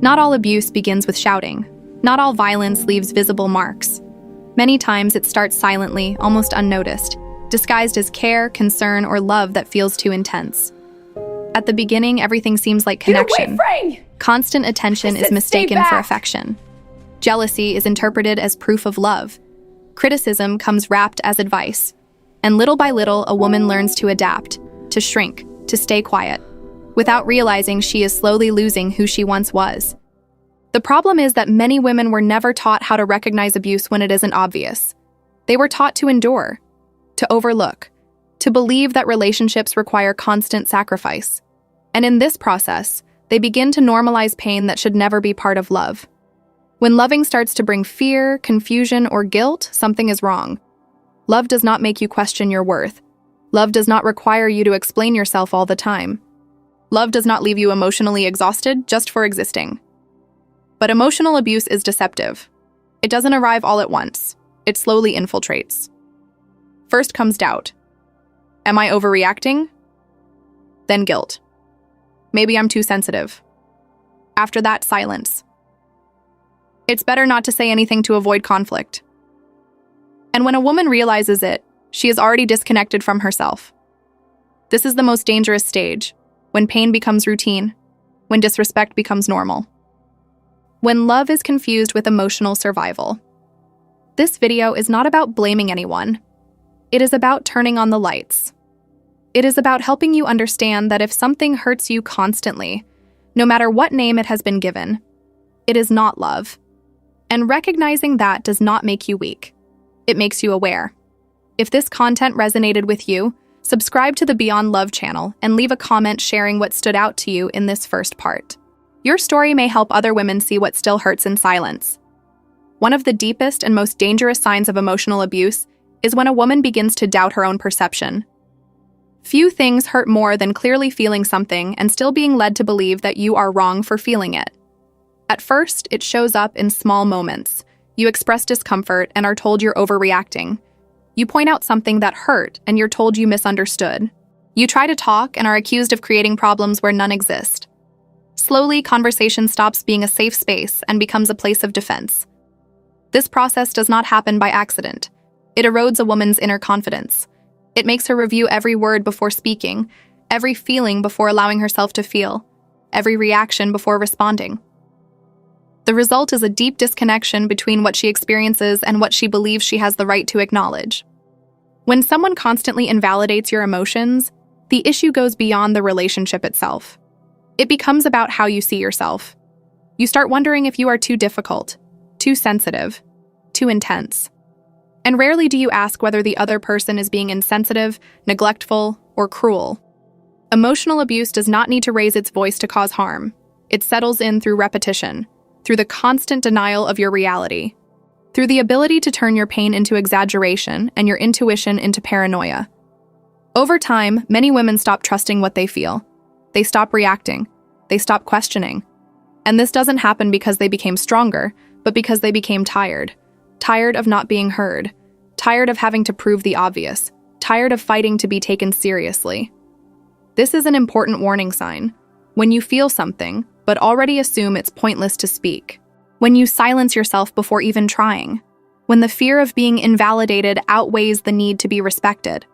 Not all abuse begins with shouting. Not all violence leaves visible marks. Many times it starts silently, almost unnoticed, disguised as care, concern, or love that feels too intense. At the beginning, everything seems like connection. Constant attention is mistaken for affection. Jealousy is interpreted as proof of love. Criticism comes wrapped as advice. And little by little, a woman learns to adapt, to shrink, to stay quiet, without realizing she is slowly losing who she once was. The problem is that many women were never taught how to recognize abuse when it isn't obvious. They were taught to endure, to overlook, to believe that relationships require constant sacrifice. And in this process, they begin to normalize pain that should never be part of love. When loving starts to bring fear, confusion, or guilt, something is wrong. Love does not make you question your worth. Love does not require you to explain yourself all the time. Love does not leave you emotionally exhausted just for existing. But emotional abuse is deceptive. It doesn't arrive all at once. It slowly infiltrates. First comes doubt. Am I overreacting? Then guilt. Maybe I'm too sensitive. After that, silence. It's better not to say anything to avoid conflict. And when a woman realizes it, she is already disconnected from herself. This is the most dangerous stage, when pain becomes routine, when disrespect becomes normal. When love is confused with emotional survival. This video is not about blaming anyone. It is about turning on the lights. It is about helping you understand that if something hurts you constantly, no matter what name it has been given, it is not love. And recognizing that does not make you weak. It makes you aware. If this content resonated with you, subscribe to the Beyond Love channel and leave a comment sharing what stood out to you in this first part. Your story may help other women see what still hurts in silence. One of the deepest and most dangerous signs of emotional abuse is when a woman begins to doubt her own perception. Few things hurt more than clearly feeling something and still being led to believe that you are wrong for feeling it. At first, it shows up in small moments. You express discomfort and are told you're overreacting. You point out something that hurt and you're told you misunderstood. You try to talk and are accused of creating problems where none exist. Slowly, conversation stops being a safe space and becomes a place of defense. This process does not happen by accident. It erodes a woman's inner confidence. It makes her review every word before speaking, every feeling before allowing herself to feel, every reaction before responding. The result is a deep disconnection between what she experiences and what she believes she has the right to acknowledge. When someone constantly invalidates your emotions, the issue goes beyond the relationship itself. It becomes about how you see yourself. You start wondering if you are too difficult, too sensitive, too intense. And rarely do you ask whether the other person is being insensitive, neglectful, or cruel. Emotional abuse does not need to raise its voice to cause harm. It settles in through repetition, through the constant denial of your reality, through the ability to turn your pain into exaggeration and your intuition into paranoia. Over time, many women stop trusting what they feel. They stop reacting. They stop questioning. And this doesn't happen because they became stronger, but because they became tired. Tired of not being heard. Tired of having to prove the obvious. Tired of fighting to be taken seriously. This is an important warning sign. When you feel something, but already assume it's pointless to speak. When you silence yourself before even trying. When the fear of being invalidated outweighs the need to be respected.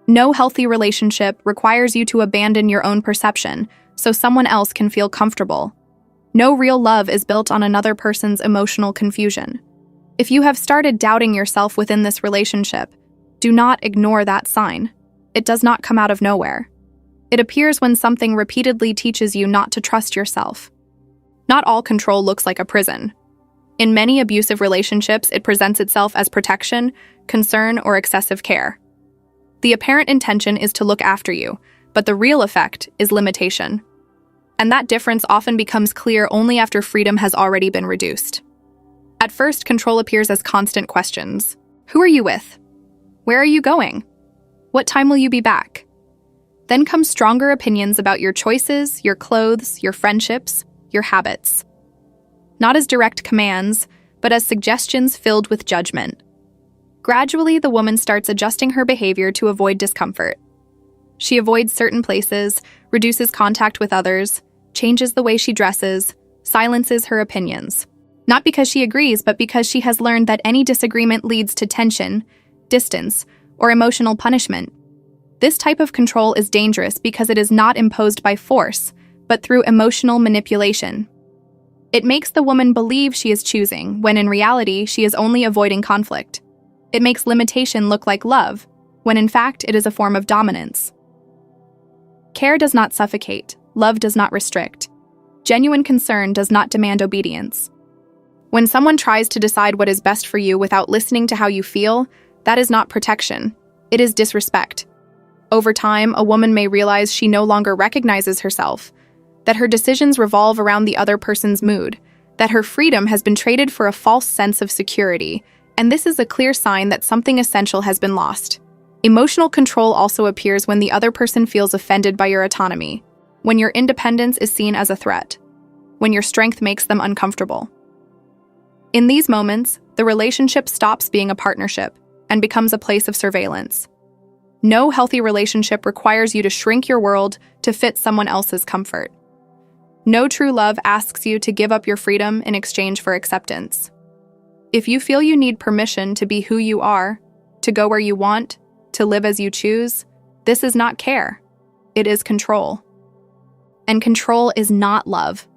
No healthy relationship requires you to abandon your own perception so someone else can feel comfortable. No real love is built on another person's emotional confusion. If you have started doubting yourself within this relationship, do not ignore that sign. It does not come out of nowhere. It appears when something repeatedly teaches you not to trust yourself. Not all control looks like a prison. In many abusive relationships, it presents itself as protection, concern, or excessive care. The apparent intention is to look after you, but the real effect is limitation. And that difference often becomes clear only after freedom has already been reduced. At first, control appears as constant questions. Who are you with? Where are you going? What time will you be back? Then come stronger opinions about your choices, your clothes, your friendships, your habits. Not as direct commands, but as suggestions filled with judgment. Gradually, the woman starts adjusting her behavior to avoid discomfort. She avoids certain places, reduces contact with others, changes the way she dresses, silences her opinions. Not because she agrees, but because she has learned that any disagreement leads to tension, distance, or emotional punishment. This type of control is dangerous because it is not imposed by force, but through emotional manipulation. It makes the woman believe she is choosing, when in reality she is only avoiding conflict. It makes limitation look like love, when in fact it is a form of dominance. Care does not suffocate, love does not restrict. Genuine concern does not demand obedience. When someone tries to decide what is best for you without listening to how you feel, that is not protection, it is disrespect. Over time, a woman may realize she no longer recognizes herself, that her decisions revolve around the other person's mood, that her freedom has been traded for a false sense of security, and this is a clear sign that something essential has been lost. Emotional control also appears when the other person feels offended by your autonomy, when your independence is seen as a threat, when your strength makes them uncomfortable. In these moments, the relationship stops being a partnership and becomes a place of surveillance. No healthy relationship requires you to shrink your world to fit someone else's comfort. No true love asks you to give up your freedom in exchange for acceptance. If you feel you need permission to be who you are, to go where you want, to live as you choose, this is not care. It is control. And control is not love.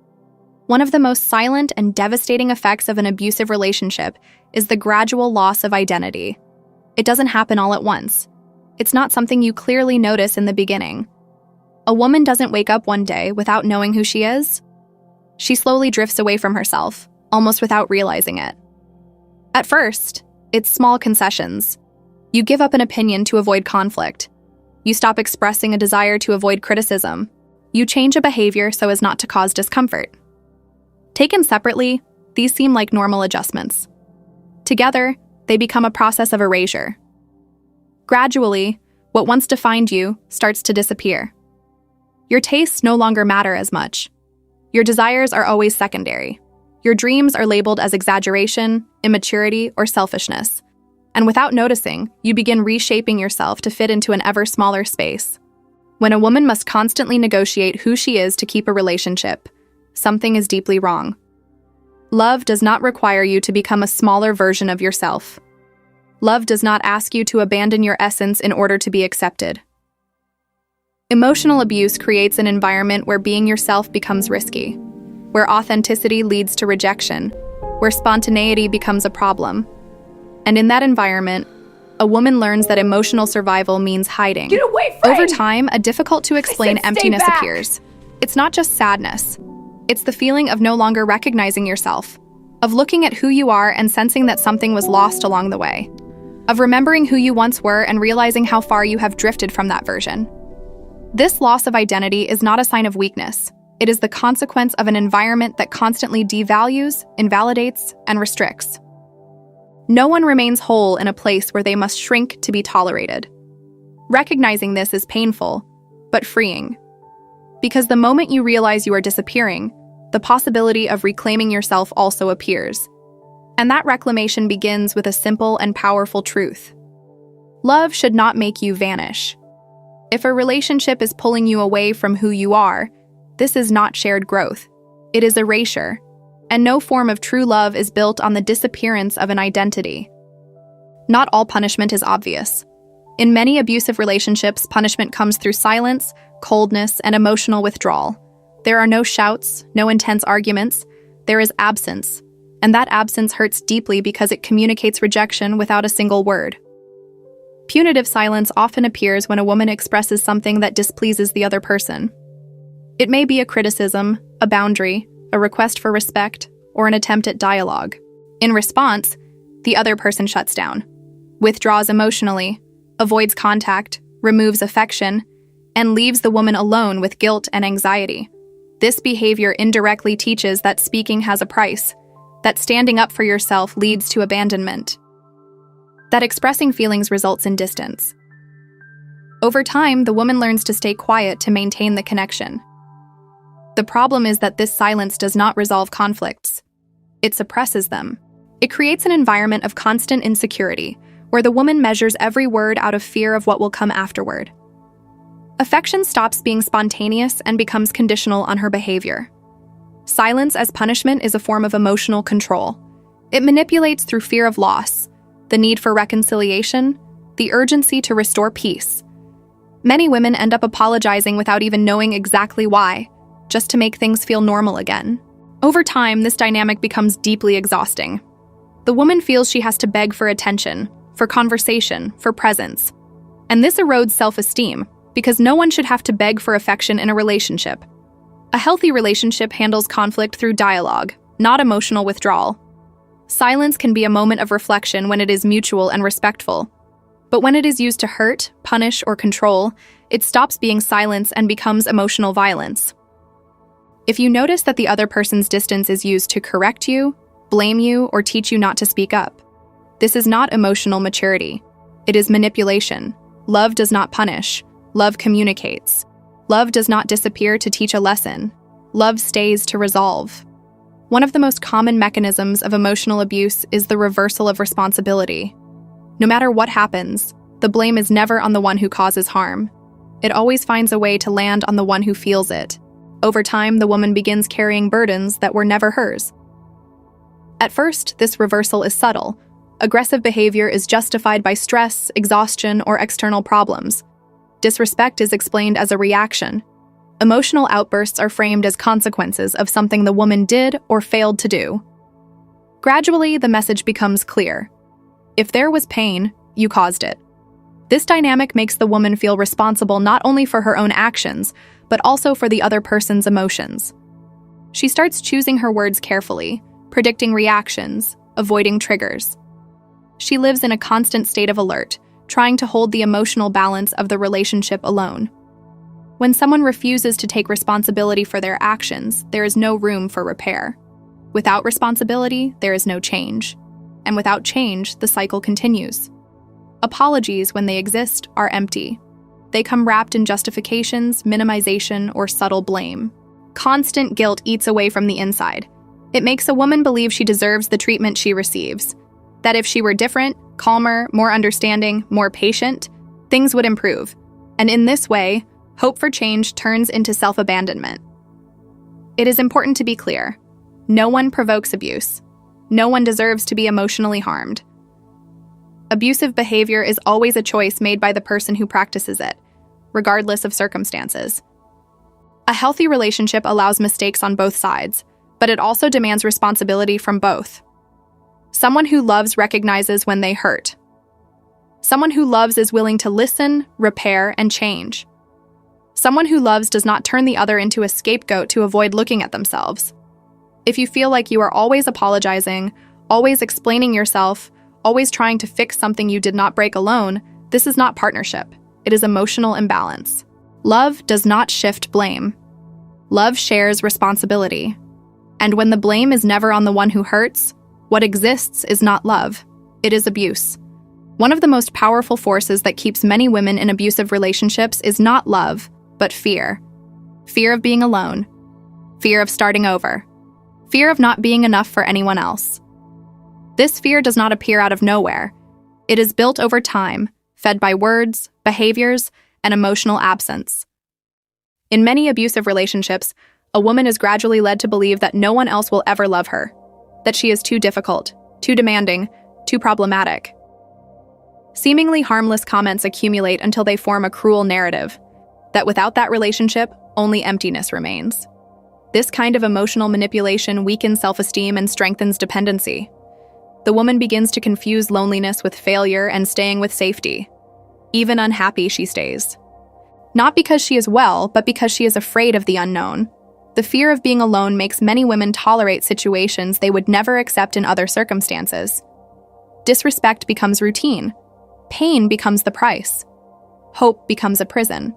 One of the most silent and devastating effects of an abusive relationship is the gradual loss of identity. It doesn't happen all at once. It's not something you clearly notice in the beginning. A woman doesn't wake up one day without knowing who she is. She slowly drifts away from herself, almost without realizing it. At first, it's small concessions. You give up an opinion to avoid conflict. You stop expressing a desire to avoid criticism. You change a behavior so as not to cause discomfort. Taken separately, these seem like normal adjustments. Together, they become a process of erasure. Gradually, what once defined you starts to disappear. Your tastes no longer matter as much. Your desires are always secondary. Your dreams are labeled as exaggeration, immaturity, or selfishness. And without noticing, you begin reshaping yourself to fit into an ever smaller space. When a woman must constantly negotiate who she is to keep a relationship, something is deeply wrong. Love does not require you to become a smaller version of yourself. Love does not ask you to abandon your essence in order to be accepted. Emotional abuse creates an environment where being yourself becomes risky, where authenticity leads to rejection, where spontaneity becomes a problem. And in that environment, a woman learns that emotional survival means hiding. Get away from me! Over time, a difficult-to-explain emptiness appears. It's not just sadness. It's the feeling of no longer recognizing yourself, of looking at who you are and sensing that something was lost along the way, of remembering who you once were and realizing how far you have drifted from that version. This loss of identity is not a sign of weakness. It is the consequence of an environment that constantly devalues, invalidates, and restricts. No one remains whole in a place where they must shrink to be tolerated. Recognizing this is painful, but freeing. Because the moment you realize you are disappearing, the possibility of reclaiming yourself also appears. And that reclamation begins with a simple and powerful truth. Love should not make you vanish. If a relationship is pulling you away from who you are, this is not shared growth. It is erasure. And no form of true love is built on the disappearance of an identity. Not all punishment is obvious. In many abusive relationships, punishment comes through silence, coldness, and emotional withdrawal. There are no shouts, no intense arguments. There is absence. And that absence hurts deeply because it communicates rejection without a single word. Punitive silence often appears when a woman expresses something that displeases the other person. It may be a criticism, a boundary, a request for respect, or an attempt at dialogue. In response, the other person shuts down, withdraws emotionally, avoids contact, removes affection, and leaves the woman alone with guilt and anxiety. This behavior indirectly teaches that speaking has a price, that standing up for yourself leads to abandonment, that expressing feelings results in distance. Over time, the woman learns to stay quiet to maintain the connection. The problem is that this silence does not resolve conflicts. It suppresses them. It creates an environment of constant insecurity, where the woman measures every word out of fear of what will come afterward. Affection stops being spontaneous and becomes conditional on her behavior. Silence as punishment is a form of emotional control. It manipulates through fear of loss, the need for reconciliation, the urgency to restore peace. Many women end up apologizing without even knowing exactly why, just to make things feel normal again. Over time, this dynamic becomes deeply exhausting. The woman feels she has to beg for attention, for conversation, for presence. And this erodes self-esteem, because no one should have to beg for affection in a relationship. A healthy relationship handles conflict through dialogue, not emotional withdrawal. Silence can be a moment of reflection when it is mutual and respectful. But when it is used to hurt, punish, or control, it stops being silence and becomes emotional violence. If you notice that the other person's distance is used to correct you, blame you, or teach you not to speak up, this is not emotional maturity. It is manipulation. Love does not punish. Love communicates. Love does not disappear to teach a lesson. Love stays to resolve. One of the most common mechanisms of emotional abuse is the reversal of responsibility. No matter what happens, the blame is never on the one who causes harm. It always finds a way to land on the one who feels it. Over time, the woman begins carrying burdens that were never hers. At first, this reversal is subtle. Aggressive behavior is justified by stress, exhaustion, or external problems. Disrespect is explained as a reaction. Emotional outbursts are framed as consequences of something the woman did or failed to do. Gradually, the message becomes clear. If there was pain, you caused it. This dynamic makes the woman feel responsible not only for her own actions, but also for the other person's emotions. She starts choosing her words carefully, predicting reactions, avoiding triggers. She lives in a constant state of alert, trying to hold the emotional balance of the relationship alone. When someone refuses to take responsibility for their actions, there is no room for repair. Without responsibility, there is no change. And without change, the cycle continues. Apologies, when they exist, are empty. They come wrapped in justifications, minimization, or subtle blame. Constant guilt eats away from the inside. It makes a woman believe she deserves the treatment she receives. That if she were different, calmer, more understanding, more patient, things would improve. And in this way, hope for change turns into self-abandonment. It is important to be clear. No one provokes abuse. No one deserves to be emotionally harmed. Abusive behavior is always a choice made by the person who practices it, regardless of circumstances. A healthy relationship allows mistakes on both sides, but it also demands responsibility from both. Someone who loves recognizes when they hurt. Someone who loves is willing to listen, repair, and change. Someone who loves does not turn the other into a scapegoat to avoid looking at themselves. If you feel like you are always apologizing, always explaining yourself, always trying to fix something you did not break alone, this is not partnership. It is emotional imbalance. Love does not shift blame. Love shares responsibility. And when the blame is never on the one who hurts, what exists is not love. It is abuse. One of the most powerful forces that keeps many women in abusive relationships is not love, but fear. Fear of being alone. Fear of starting over. Fear of not being enough for anyone else. This fear does not appear out of nowhere. It is built over time, fed by words, behaviors, and emotional absence. In many abusive relationships, a woman is gradually led to believe that no one else will ever love her, that she is too difficult, too demanding, too problematic. Seemingly harmless comments accumulate until they form a cruel narrative, that without that relationship, only emptiness remains. This kind of emotional manipulation weakens self-esteem and strengthens dependency. The woman begins to confuse loneliness with failure and staying with safety. Even unhappy, she stays. Not because she is well, but because she is afraid of the unknown. The fear of being alone makes many women tolerate situations they would never accept in other circumstances. Disrespect becomes routine. Pain becomes the price. Hope becomes a prison.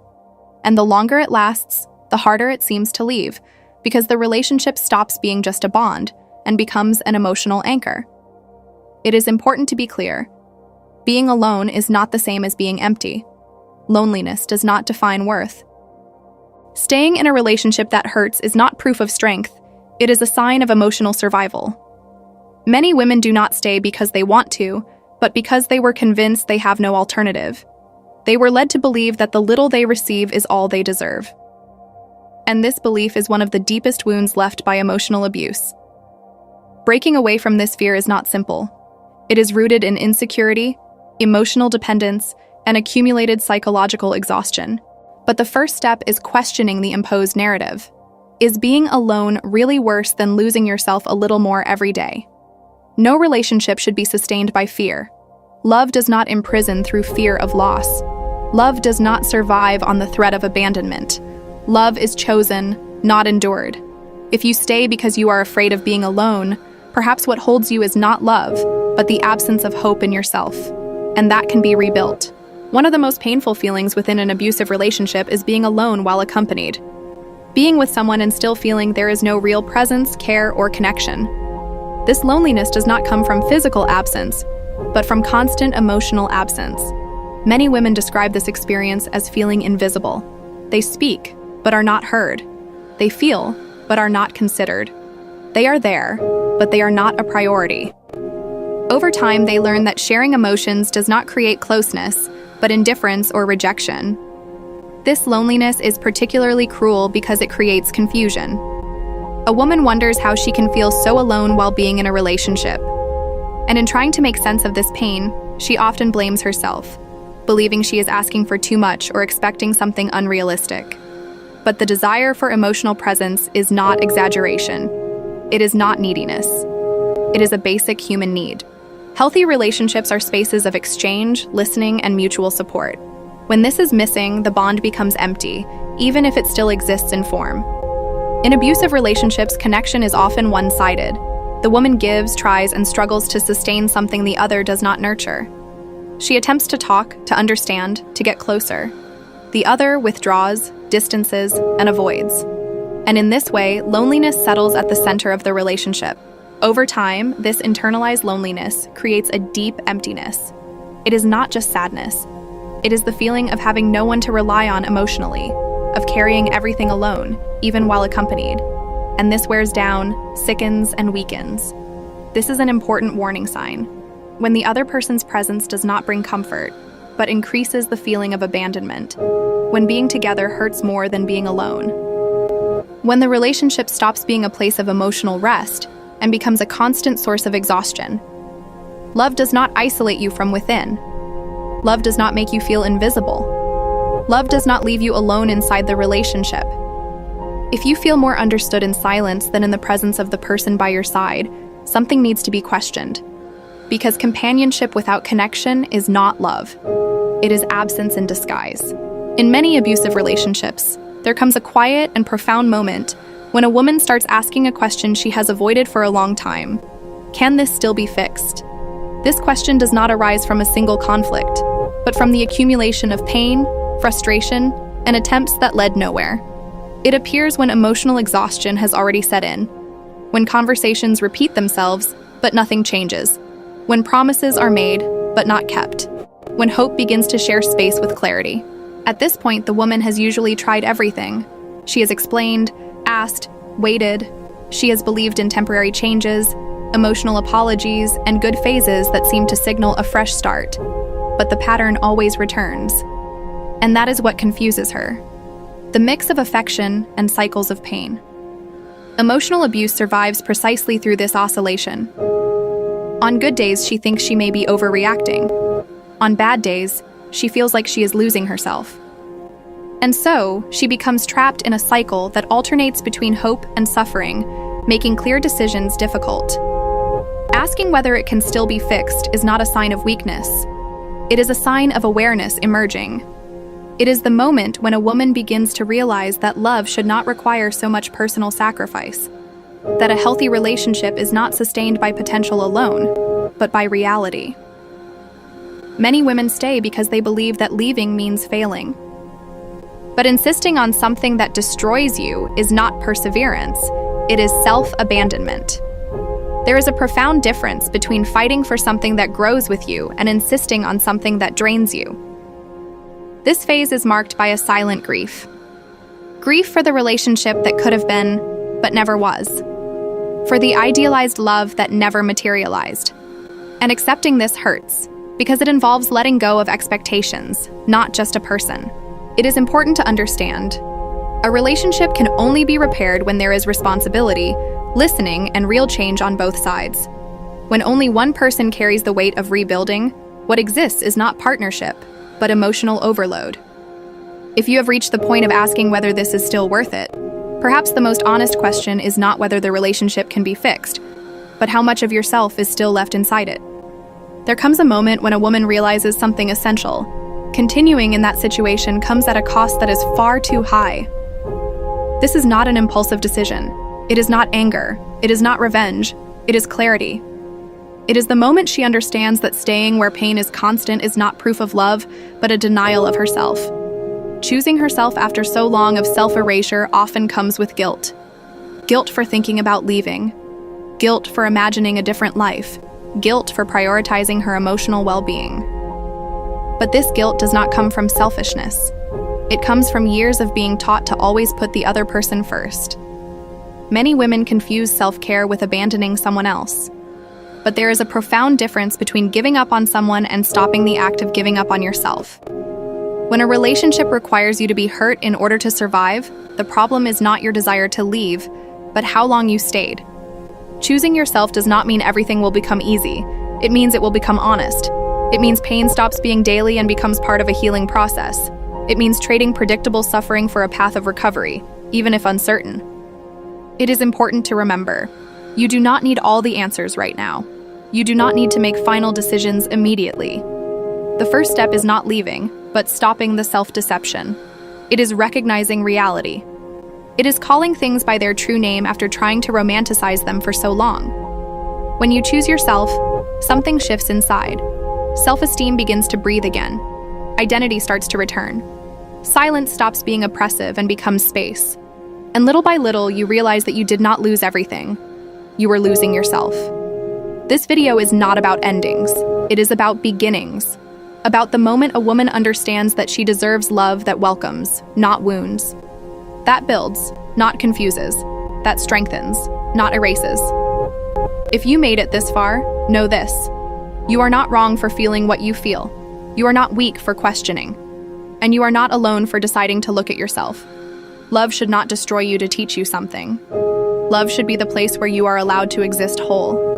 And the longer it lasts, the harder it seems to leave, because the relationship stops being just a bond and becomes an emotional anchor. It is important to be clear. Being alone is not the same as being empty. Loneliness does not define worth. Staying in a relationship that hurts is not proof of strength. It is a sign of emotional survival. Many women do not stay because they want to, but because they were convinced they have no alternative. They were led to believe that the little they receive is all they deserve. and this belief is one of the deepest wounds left by emotional abuse. Breaking away from this fear is not simple. It is rooted in insecurity, emotional dependence, and accumulated psychological exhaustion. But the first step is questioning the imposed narrative. Is being alone really worse than losing yourself a little more every day? No relationship should be sustained by fear. Love does not imprison through fear of loss. Love does not survive on the threat of abandonment. Love is chosen, not endured. If you stay because you are afraid of being alone, perhaps what holds you is not love, but the absence of hope in yourself. And that can be rebuilt. One of the most painful feelings within an abusive relationship is being alone while accompanied. Being with someone and still feeling there is no real presence, care, or connection. This loneliness does not come from physical absence, but from constant emotional absence. Many women describe this experience as feeling invisible. They speak, but are not heard. They feel, but are not considered. They are there, but they are not a priority. Over time, they learn that sharing emotions does not create closeness, but indifference or rejection. This loneliness is particularly cruel because it creates confusion. A woman wonders how she can feel so alone while being in a relationship. And in trying to make sense of this pain, she often blames herself, believing she is asking for too much or expecting something unrealistic. But the desire for emotional presence is not exaggeration. It is not neediness. It is a basic human need. Healthy relationships are spaces of exchange, listening, and mutual support. When this is missing, the bond becomes empty, even if it still exists in form. In abusive relationships, connection is often one-sided. The woman gives, tries, and struggles to sustain something the other does not nurture. She attempts to talk, to understand, to get closer. The other withdraws, distances, and avoids. And in this way, loneliness settles at the center of the relationship. Over time, this internalized loneliness creates a deep emptiness. It is not just sadness. It is the feeling of having no one to rely on emotionally, of carrying everything alone, even while accompanied. And this wears down, sickens, and weakens. This is an important warning sign. When the other person's presence does not bring comfort, but increases the feeling of abandonment. When being together hurts more than being alone. When the relationship stops being a place of emotional rest and becomes a constant source of exhaustion. Love does not isolate you from within. Love does not make you feel invisible. Love does not leave you alone inside the relationship. If you feel more understood in silence than in the presence of the person by your side, something needs to be questioned. Because companionship without connection is not love. It is absence in disguise. In many abusive relationships, there comes a quiet and profound moment when a woman starts asking a question she has avoided for a long time. Can this still be fixed? This question does not arise from a single conflict, but from the accumulation of pain, frustration, and attempts that led nowhere. It appears when emotional exhaustion has already set in, when conversations repeat themselves, but nothing changes, when promises are made, but not kept, when hope begins to share space with clarity. At this point, the woman has usually tried everything. She has explained, asked, waited. She has believed in temporary changes, emotional apologies, and good phases that seem to signal a fresh start. But the pattern always returns. And that is what confuses her. The mix of affection and cycles of pain. Emotional abuse survives precisely through this oscillation. On good days, she thinks she may be overreacting. On bad days, she feels like she is losing herself. And so, she becomes trapped in a cycle that alternates between hope and suffering, making clear decisions difficult. Asking whether it can still be fixed is not a sign of weakness. It is a sign of awareness emerging. It is the moment when a woman begins to realize that love should not require so much personal sacrifice, that a healthy relationship is not sustained by potential alone, but by reality. Many women stay because they believe that leaving means failing. But insisting on something that destroys you is not perseverance, it is self-abandonment. There is a profound difference between fighting for something that grows with you and insisting on something that drains you. This phase is marked by a silent grief. Grief for the relationship that could have been, but never was. For the idealized love that never materialized. And accepting this hurts, because it involves letting go of expectations, not just a person. It is important to understand. A relationship can only be repaired when there is responsibility, listening, and real change on both sides. When only one person carries the weight of rebuilding, what exists is not partnership, but emotional overload. If you have reached the point of asking whether this is still worth it, perhaps the most honest question is not whether the relationship can be fixed, but how much of yourself is still left inside it. There comes a moment when a woman realizes something essential. Continuing in that situation comes at a cost that is far too high. This is not an impulsive decision. It is not anger. It is not revenge. It is clarity. It is the moment she understands that staying where pain is constant is not proof of love, but a denial of herself. Choosing herself after so long of self-erasure often comes with guilt. Guilt for thinking about leaving. Guilt for imagining a different life. Guilt for prioritizing her emotional well-being. But this guilt does not come from selfishness. It comes from years of being taught to always put the other person first. Many women confuse self-care with abandoning someone else. But there is a profound difference between giving up on someone and stopping the act of giving up on yourself. When a relationship requires you to be hurt in order to survive, the problem is not your desire to leave, but how long you stayed. Choosing yourself does not mean everything will become easy. It means it will become honest. It means pain stops being daily and becomes part of a healing process. It means trading predictable suffering for a path of recovery, even if uncertain. It is important to remember, you do not need all the answers right now. You do not need to make final decisions immediately. The first step is not leaving, but stopping the self-deception. It is recognizing reality. It is calling things by their true name after trying to romanticize them for so long. When you choose yourself, something shifts inside. Self-esteem begins to breathe again. Identity starts to return. Silence stops being oppressive and becomes space. And little by little, you realize that you did not lose everything. You were losing yourself. This video is not about endings. It is about beginnings. About the moment a woman understands that she deserves love that welcomes, not wounds. That builds, not confuses. That strengthens, not erases. If you made it this far, know this. You are not wrong for feeling what you feel. You are not weak for questioning. And you are not alone for deciding to look at yourself. Love should not destroy you to teach you something. Love should be the place where you are allowed to exist whole.